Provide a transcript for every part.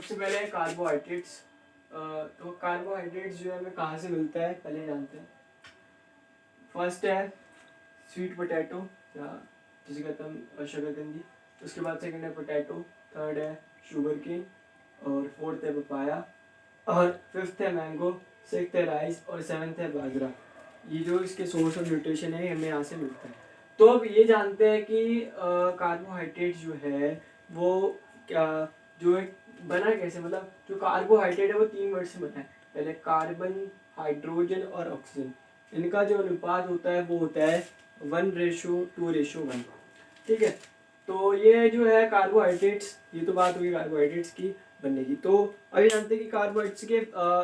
सबसे पहले है कार्बोहाइड्रेट्स। तो कार्बोहाइड्रेट्स जो है हमें कहाँ से मिलता है पहले जानते हैं। फर्स्ट है स्वीट पोटैटो या जिसे कहते हैं शकरकंदी। उसके बाद सेकंड है पोटैटो, थर्ड है शुगर केन और फोर्थ है पपाया और फिफ्थ है मैंगो, सिक्स्थ है राइस और सेवन्थ है बाजरा। ये जो इसके सोर्स ऑफ न्यूट्रिशन है हमें यहाँ से मिलता है। तो अब ये जानते हैं कि कार्बोहाइड्रेट जो है वो क्या जो है बना कैसे, मतलब जो कार्बोहाइड्रेट है वो 3 वर्ड से बना है। पहले कार्बन, हाइड्रोजन और ऑक्सीजन, इनका जो अनुपात होता है वो होता है 1:2:1। ठीक है, तो ये जो है कार्बोहाइड्रेट्स, ये तो बात हुई कार्बोहाइड्रेट्स की बनने की। तो अभी जानते हैं कि कार्बोहाइड्रेट्स के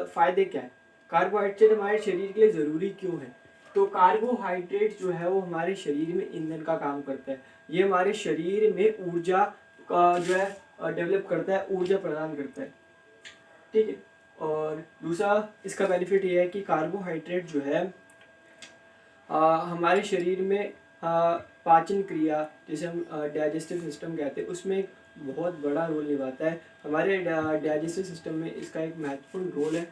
फायदे क्या है, कार्बोहाइड्रेट हमारे शरीर के लिए ज़रूरी क्यों है। तो कार्बोहाइड्रेट जो है वो हमारे शरीर में ईंधन का काम करता है। ये हमारे शरीर में ऊर्जा का जो है डेवलप करता है, ऊर्जा प्रदान करता है। ठीक है, और दूसरा इसका बेनिफिट ये है कि कार्बोहाइड्रेट जो है हमारे शरीर में पाचन क्रिया, जैसे हम डाइजेस्टिव सिस्टम कहते हैं, उसमें एक बहुत बड़ा रोल निभाता है। हमारे डाइजेस्टिव सिस्टम में इसका एक महत्वपूर्ण रोल है।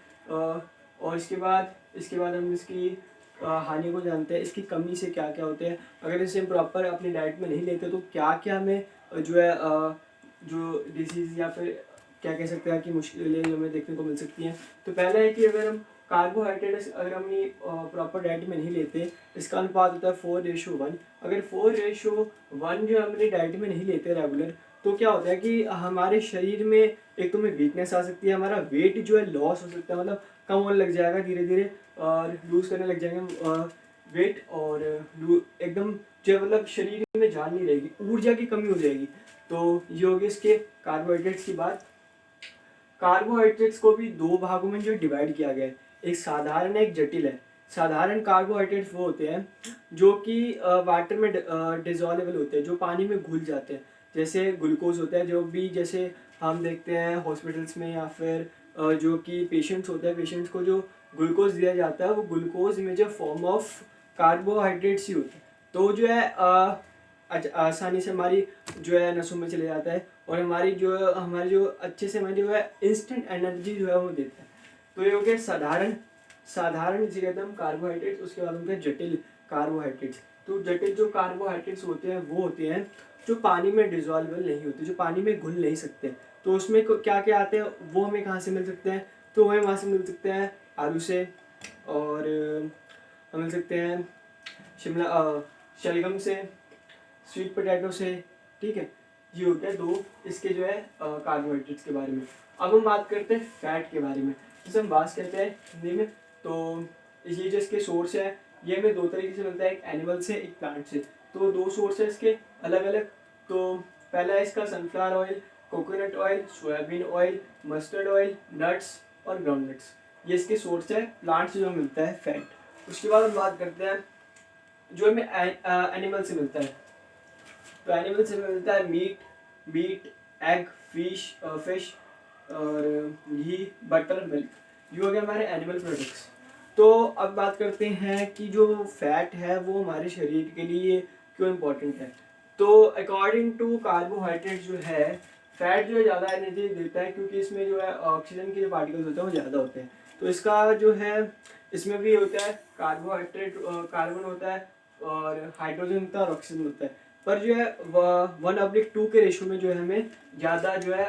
और इसके बाद हम इसकी हानि को जानते हैं, इसकी कमी से क्या क्या होते हैं। अगर इसे हम प्रॉपर अपनी डाइट में नहीं लेते तो क्या क्या हमें जो है जो डिसीज़ या फिर क्या कह सकते हैं कि मुश्किलें हमें देखने को मिल सकती हैं। तो पहला है कि अगर हम कार्बोहाइड्रेट अगर हम प्रॉपर डाइट में नहीं लेते, इसका अनुपात होता है 4:1। अगर 4:1 जो हम अपनी डाइट में नहीं लेते रेगुलर, तो क्या होता है कि हमारे शरीर में एक तो में वीकनेस आ सकती है, हमारा वेट जो है लॉस हो सकता है, मतलब कम होने लग जाएगा धीरे धीरे और लूज़ करने लग जाएंगे वेट, और एकदम जो है मतलब शरीर में जान नहीं रहेगी, ऊर्जा की कमी हो जाएगी। तो ये होगी इसके कार्बोहाइड्रेट्स की बात। कार्बोहाइड्रेट्स को भी 2 भागों में जो डिवाइड किया गया है, एक साधारण है, एक जटिल है। साधारण कार्बोहाइड्रेट्स वो होते हैं जो कि वाटर में डिजॉल्वेबल होते हैं, जो पानी में घुल जाते हैं, जैसे ग्लूकोज होता है, जो भी जैसे हम देखते हैं हॉस्पिटल्स में या फिर जो कि पेशेंट्स होते हैं, पेशेंट्स को जो ग्लूकोज दिया जाता है वो glucose major form of carbohydrates ही होता है। तो जो है आसानी से हमारी जो है नसों में चले जाता है और हमारी जो अच्छे से हमारी जो है इंस्टेंट एनर्जी जो है वो देता है। तो ये हो गया साधारण जिसे कहते हैं हम कार्बोहाइड्रेट्स। उसके बाद उनके जटिल कार्बोहाइड्रेट्स। तो जटिल जो कार्बोहाइड्रेट्स होते हैं वो होते हैं जो पानी में डिजॉल्वेबल नहीं होते, जो पानी में घुल नहीं सकते। तो उसमें क्या क्या आते हैं, वो हमें कहाँ से मिल सकते हैं, तो हमें वहाँ से मिल सकते हैं आलू से, और हम मिल सकते हैं शलगम से, स्वीट पोटैटो से। ठीक है, ये हो गया 2 इसके जो है कार्बोहाइड्रेट्स के बारे में। अब हम बात करते हैं फैट के बारे में, जिसे हम बात कहते हैं हिंदी में। तो ये जो इसके सोर्स है ये हमें 2 तरीके से मिलता है, एक एनिमल से, एक प्लांट से। तो 2 सोर्स है इसके अलग अलग। तो पहला है इसका sunflower oil, coconut oil, soybean oil, mustard oil, nuts और ग्राउंडनट्स, ये इसके सोर्स है प्लांट से जो मिलता है फैट। उसके बाद हम बात करते हैं जो हमें एनिमल से मिलता है। तो एनिमल से मिलता है मीट, एग, फिश और घी, बटर, मिल्क। ये हो गया हमारे एनिमल प्रोडक्ट्स। तो अब बात करते हैं कि जो फैट है वो हमारे शरीर के लिए क्यों इम्पोर्टेंट है। तो अकॉर्डिंग टू कार्बोहाइड्रेट जो है फैट जो है ज़्यादा एनर्जी देता है, क्योंकि इसमें जो है ऑक्सीजन के जो पार्टिकल्स होते हैं वो ज़्यादा होते हैं। तो इसका जो है इसमें भी होता है कार्बोहाइड्रेट, कार्बन होता है और हाइड्रोजन होता है और ऑक्सीजन होता है। पर जो है 1:2 के रेशो में जो है हमें ज़्यादा जो है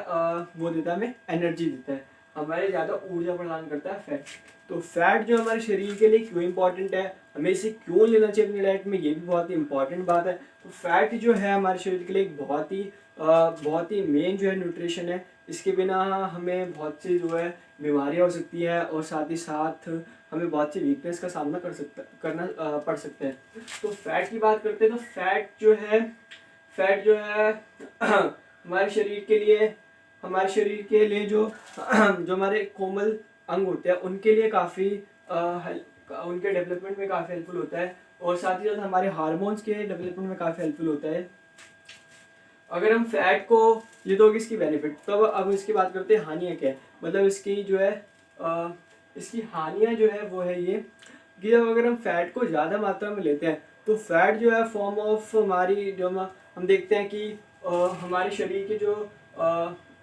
वो देता है, हमें एनर्जी देता है, हमारे ज़्यादा ऊर्जा प्रदान करता है फैट। तो फैट जो हमारे शरीर के लिए क्यों इंपॉर्टेंट है, हमें इसे क्यों लेना चाहिए अपनी डाइट में, ये भी बहुत ही इंपॉर्टेंट बात है। तो फैट जो है हमारे शरीर के लिए एक बहुत ही मेन जो है न्यूट्रिशन है। इसके बिना हमें बहुत सी जो है बीमारियाँ हो सकती हैं और साथ ही साथ हमें बहुत सी वीकनेस का सामना करना पड़ सकता है। तो फैट की बात करते हैं, तो फैट जो है हमारे शरीर के लिए जो हमारे कोमल अंग होते हैं उनके लिए काफ़ी उनके डेवलपमेंट में काफ़ी हेल्पफुल होता है, और साथ ही साथ हमारे हार्मोन्स के डेवलपमेंट में काफ़ी हेल्पफुल होता है। अगर हम फैट को, ये तो होगी इसकी बेनिफिट। तो अब इसकी बात करते हैं हानियाँ क्या है। मतलब इसकी जो है इसकी हानियाँ जो है वो है ये कि जब अगर हम फैट को ज़्यादा मात्रा में लेते हैं तो फैट जो है फॉर्म ऑफ हमारी जो हम देखते हैं कि हमारे शरीर के जो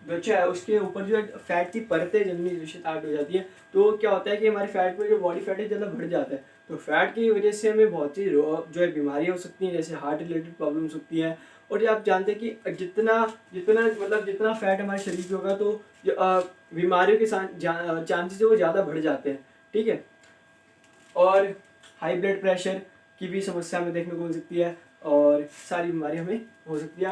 त्वचा है उसके ऊपर जो है फैट की परतें जमनी जो स्टार्ट हो जाती है। तो क्या होता है कि हमारे फैट में जो बॉडी फैट है ज़्यादा बढ़ जाता है। तो फैट की वजह से हमें बहुत सी जो है बीमारियाँ हो सकती हैं, जैसे हार्ट रिलेटेड प्रॉब्लम्स होती हैं। और ये आप जानते हैं कि जितना जितना मतलब जितना फैट हमारे शरीर में होगा तो बीमारियों के चांसेस है वो ज़्यादा बढ़ जाते हैं। ठीक है। और हाई ब्लड प्रेशर की भी समस्या हमें देखने को मिल सकती है और सारी बीमारी हमें हो सकती है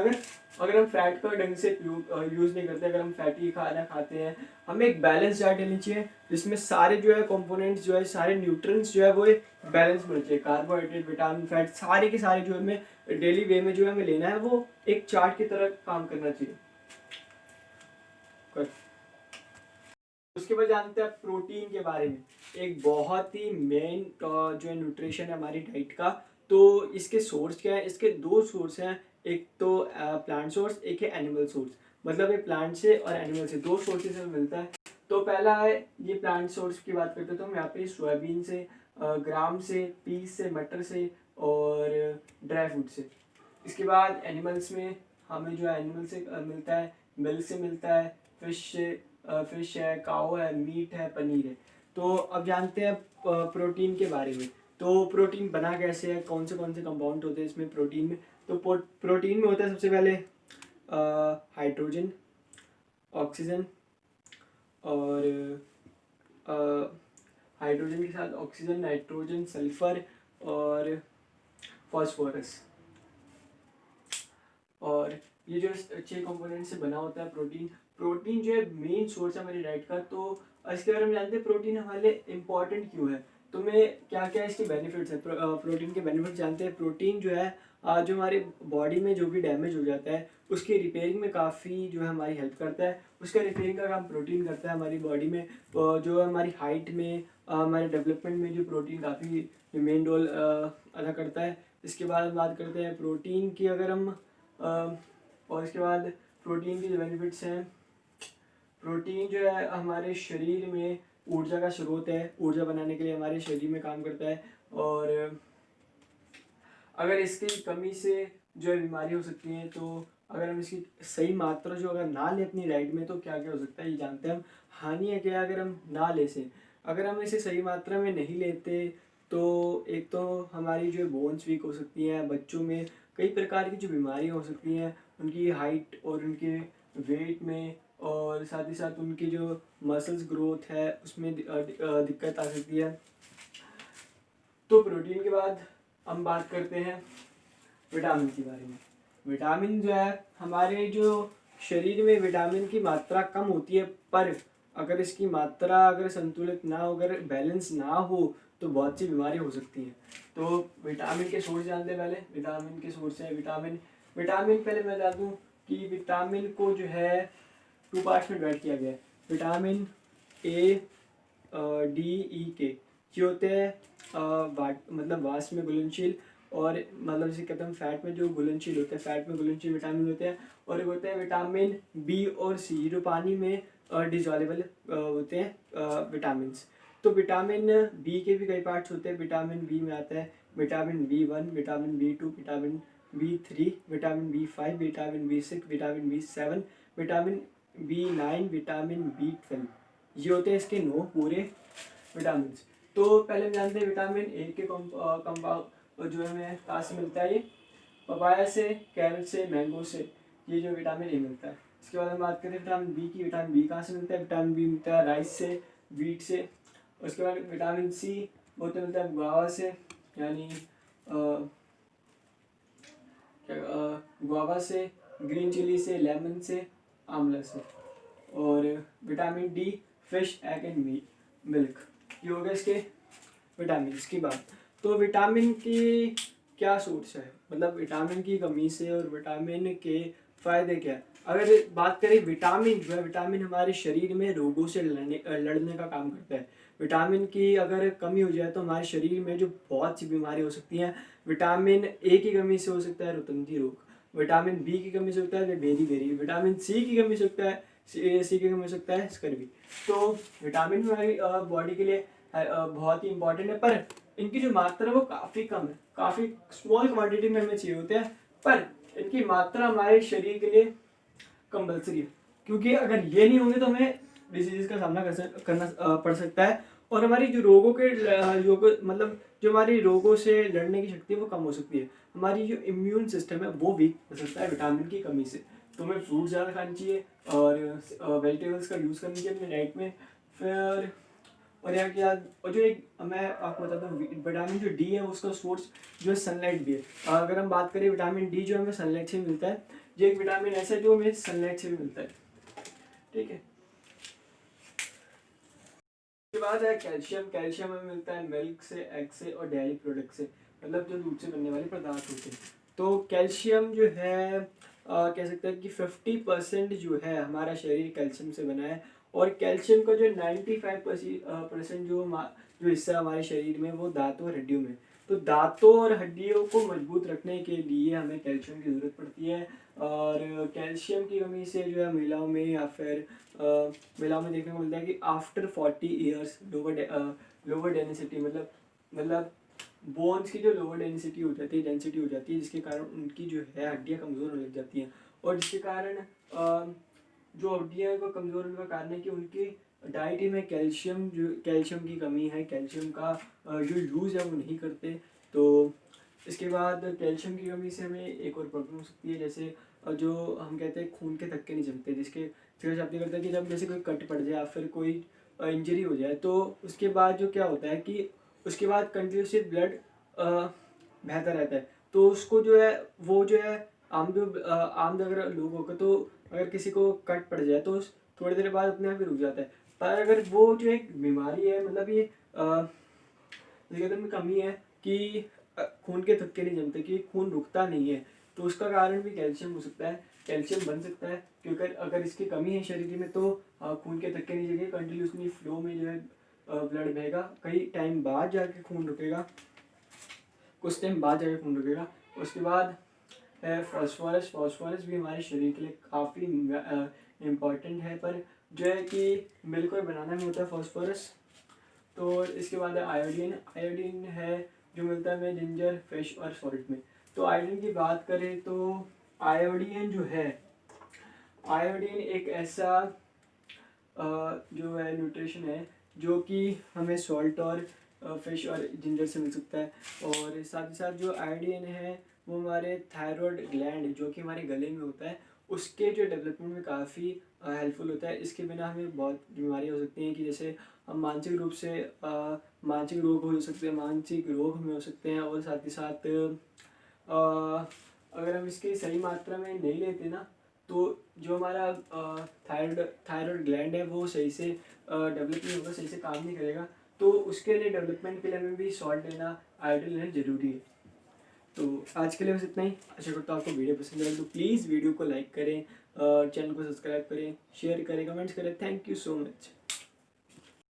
अगर हम फैट का ढंग से यूज़ नहीं करते, अगर हम फैटी खाना खाते हैं। हमें एक बैलेंस डाइट लेनी चाहिए जिसमें सारे जो है कंपोनेंट्स जो है सारे न्यूट्रिएंट्स जो है वो एक बैलेंस में चाहिए। कार्बोहाइड्रेट, विटामिन, फैट सारे के सारे जो हमें डेली वे में जो है हमें लेना है वो एक चार्ट की तरह काम करना चाहिए। उसके बाद जानते हैं प्रोटीन के बारे में, एक बहुत ही मेन जो है न्यूट्रिशन है हमारी डाइट का। तो इसके सोर्स क्या है? इसके दो सोर्स हैं, एक तो प्लांट सोर्स, एक है एनिमल सोर्स। मतलब ये प्लांट से और एनिमल से दो सोर्सेज से मिलता है। तो पहला है ये प्लांट सोर्स की बात करते हैं तो हम यहाँ पे सोयाबीन से, ग्राम से, पीस से, मटर से और ड्राई फ्रूट से। इसके बाद एनिमल्स में हमें जो है एनिमल से मिलता है, मिल्क से मिलता है, फिश से, फिश है, काऊ है, मीट है, पनीर है। तो अब जानते हैं प्रोटीन के बारे में। तो प्रोटीन बना कैसे है, कौन से कंपाउंड होते हैं इसमें प्रोटीन में। तो प्रोटीन में होता है सबसे पहले हाइड्रोजन, ऑक्सीजन और हाइड्रोजन के साथ ऑक्सीजन, नाइट्रोजन, सल्फर और फॉस्फोरस। और ये जो 6 कंपोनेंट से बना होता है प्रोटीन। प्रोटीन जो है मेन सोर्स है हमारी डाइट का। तो इसके बारे में जानते हैं प्रोटीन हमारे लिए इम्पॉर्टेंट क्यों है। तो मैं क्या क्या इसके बेनिफिट्स है, प्रोटीन के बेनिफिट्स जानते हैं। प्रोटीन जो है जो हमारी बॉडी में जो भी डैमेज हो जाता है उसकी रिपेयरिंग में काफ़ी जो है हमारी हेल्प करता है। उसका रिपेयरिंग का काम प्रोटीन करता है हमारी बॉडी में। जो हमारी हाइट में, हमारे डेवलपमेंट में जो प्रोटीन काफ़ी मेन रोल अदा करता है। इसके बाद हम बात करते हैं प्रोटीन की। अगर हम और इसके बाद प्रोटीन के जो बेनिफिट्स हैं, प्रोटीन जो है हमारे शरीर में ऊर्जा का स्रोत है, ऊर्जा बनाने के लिए हमारे शरीर में काम करता है। और अगर इसकी कमी से जो है बीमारी हो सकती है। तो अगर हम इसकी सही मात्रा जो अगर ना ले अपनी डाइट में तो क्या क्या हो सकता है ये जानते हैं हम। हानि है क्या अगर हम ना ले से, अगर हम इसे सही मात्रा में नहीं लेते तो एक तो हमारी जो बोन्स वीक हो सकती हैं, बच्चों में कई प्रकार की जो बीमारियाँ हो सकती हैं उनकी हाइट और उनके वेट में, और साथ ही साथ उनकी जो मसल्स ग्रोथ है उसमें दिक्कत आ सकती है। तो प्रोटीन के बाद हम बात करते हैं विटामिन के बारे में। विटामिन जो है हमारे जो शरीर में विटामिन की मात्रा कम होती है, पर अगर इसकी मात्रा अगर संतुलित ना हो, अगर बैलेंस ना हो तो बहुत सी बीमारी हो सकती हैं। तो विटामिन के सोर्स जानते हैं पहले। विटामिन के सोर्स है विटामिन। विटामिन पहले मैं बता दूँ कि विटामिन को जो है 2 पार्ट्स में डिवाइड किया गया है। विटामिन ए, डी, ई, के ये होते हैं मतलब वाष्प में घुलनशील, और मतलब जिसे कहते हैं फैट में जो घुलनशील होते हैं, फैट में घुलनशील विटामिन होते हैं। और एक होते हैं विटामिन बी और सी जो पानी में डिजॉल्वेबल होते हैं विटामिन। तो विटामिन बी के भी कई पार्ट्स होते हैं। विटामिन बी में आता है vitamin B1, vitamin बी2, vitamin B3, vitamin B5, vitamin B6, vitamin बी7, vitamin बी9, vitamin B12. ये होते हैं इसके 9 पूरे विटामिन। तो पहले हम जानते हैं विटामिन ए के कंपाउंड जो हमें कहाँ से मिलता है। ये पपाया से, कैरेट से, मैंगो से ये जो विटामिन ए मिलता है। इसके बाद हम बात करें विटामिन बी की। विटामिन बी कहाँ से मिलता है? विटामिन बी मिलता है राइस से, वीट से। उसके बाद विटामिन सी वो तो मिलता है गुआवा से, यानी गुआवा से, ग्रीन चिली से, लेमन से, आंवला से। और vitamin D fish, egg and milk. ये हो गया इसके विटामिन की बात। तो विटामिन की क्या सोर्स है, मतलब विटामिन की कमी से और विटामिन के फायदे क्या है। अगर बात करें विटामिन जो है, विटामिन हमारे शरीर में रोगों से लड़ने का काम करता है। विटामिन की अगर कमी हो जाए तो हमारे शरीर में जो बहुत सी बीमारी हो सकती हैं। विटामिन ए की कमी से हो सकता है रुतंती रोग, विटामिन बी की कमी से होता है बेरी, विटामिन सी की कमी से होता है सी की कमी हो सकता है स्कर्वी। तो विटामिन हमारी बॉडी के लिए बहुत ही इंपॉर्टेंट है, पर इनकी जो मात्रा है वो काफ़ी कम है, काफ़ी स्मॉल क्वांटिटी में हमें चाहिए होते हैं, पर इनकी मात्रा हमारे शरीर के लिए कंपल्सरी है। क्योंकि अगर ये नहीं होंगे तो हमें डिसीज़ का सामना करना पड़ सकता है, और हमारी जो रोगों के मतलब जो हमारी रोगों से लड़ने की शक्ति है वो कम हो सकती है। हमारी जो इम्यून सिस्टम है वो वीक हो सकता है विटामिन की कमी से। तो हमें फ्रूट ज़्यादा खानी चाहिए और वेजिटेबल्स का यूज़ करनी चाहिए अपनी डाइट में। फिर और यहाँ के बाद और जो एक मैं आपको बताता हूँ, विटामिन जो डी है उसका सोर्स जो है सनलाइट भी है। अगर हम बात करें विटामिन डी जो हमें सनलाइट से मिलता है, जो एक विटामिन ऐसा है जो हमें सनलाइट से भी मिलता है, ठीक है। उसके बाद है कैल्शियम। कैल्शियम हमें मिलता है मिल्क से, एग से और डेयरी प्रोडक्ट से, मतलब जो दूध से बनने वाले पदार्थ होते हैं। तो कैल्शियम जो है कह सकते हैं कि 50% जो है हमारा शरीर कैल्शियम से बना है, और कैल्शियम का जो 95% जो हिस्सा हमारे शरीर में वो दांतों और हड्डियों में। तो दांतों और हड्डियों को मजबूत रखने के लिए हमें कैल्शियम की ज़रूरत पड़ती है। और कैल्शियम की कमी से जो है महिलाओं में या फिर महिलाओं में देखने को मिलता है कि आफ्टर 40 ईयर्स लोअर डेंसिटी मतलब बोन्स की जो लोअर डेंसिटी हो जाती है जिसके कारण उनकी जो है हड्डियाँ कमज़ोर होने लग जाती हैं, और जिसके कारण जो हड्डियाँ को कमज़ोर होने का कारण है कि उनकी डाइट में कैल्शियम की कमी है, कैल्शियम का जो यूज़ है वो नहीं करते। तो इसके बाद कैल्शियम की कमी से हमें एक और प्रॉब्लम हो सकती है, जैसे जो हम कहते हैं खून के थक्के नहीं जमते, जिसके शब्द करता है कि जब जैसे कोई कट पड़ जाए या फिर कोई इंजरी हो जाए, तो उसके बाद जो क्या होता है कि उसके बाद कंटिन्यूसली ब्लड बहता रहता है। तो उसको जो है वो जो है आम अगर लोग होगा तो अगर किसी को कट पड़ जाए तो थोड़ी देर बाद अपने आप ही रुक जाता है। पर अगर वो जो एक बीमारी है, मतलब ये जिगर में कमी है कि खून के थक्के नहीं जमते, कि खून रुकता नहीं है, तो उसका कारण भी कैल्शियम हो सकता है, कैल्शियम बन सकता है। क्योंकि अगर इसकी कमी है शरीर में तो खून के थक्के नहीं जगह कंटिन्यूसली फ्लो में जो है ब्लड बहेगा, कई टाइम बाद जाके खून रुकेगा, कुछ टाइम बाद जाके खून रुकेगा। उसके बाद है फॉस्फोरस। फॉस्फोरस भी हमारे शरीर के लिए काफ़ी इम्पॉर्टेंट है, पर जो है कि मिल्क और बनाना में होता है फॉस्फोरस। तो इसके बाद है आयोडीन। आयोडीन है जो मिलता है हमें जिंजर, फिश और सॉल्ट में। तो आयोडीन की बात करें तो आयोडीन जो है, आयोडीन एक ऐसा जो है न्यूट्रिशन है जो कि हमें सॉल्ट और फिश और जिंजर से मिल सकता है। और साथ ही साथ जो आयोडीन है वो हमारे थायराइड ग्लैंड जो कि हमारे गले में होता है उसके जो डेवलपमेंट में काफ़ी हेल्पफुल होता है। इसके बिना हमें बहुत बीमारियाँ हो सकती हैं, कि जैसे हम मानसिक रूप से मानसिक रोग हो सकते हैं, मानसिक रोग हमें हो सकते हैं। और साथ ही साथ अगर हम इसकी सही मात्रा में नहीं लेते ना, तो जो हमारा थायराइड ग्लैंड है वो सही से डेवलप नहीं होगा, सही से काम नहीं करेगा। तो उसके लिए डेवलपमेंट के लिए हमें भी सॉल्ट लेना, आयोडीन लेना ज़रूरी है। तो आज के लिए बस इतना ही। आशा करता हूँ आपको वीडियो पसंद आए, तो प्लीज़ वीडियो को लाइक करें, चैनल को सब्सक्राइब करें, शेयर करें, कमेंट्स करें। Thank you so much.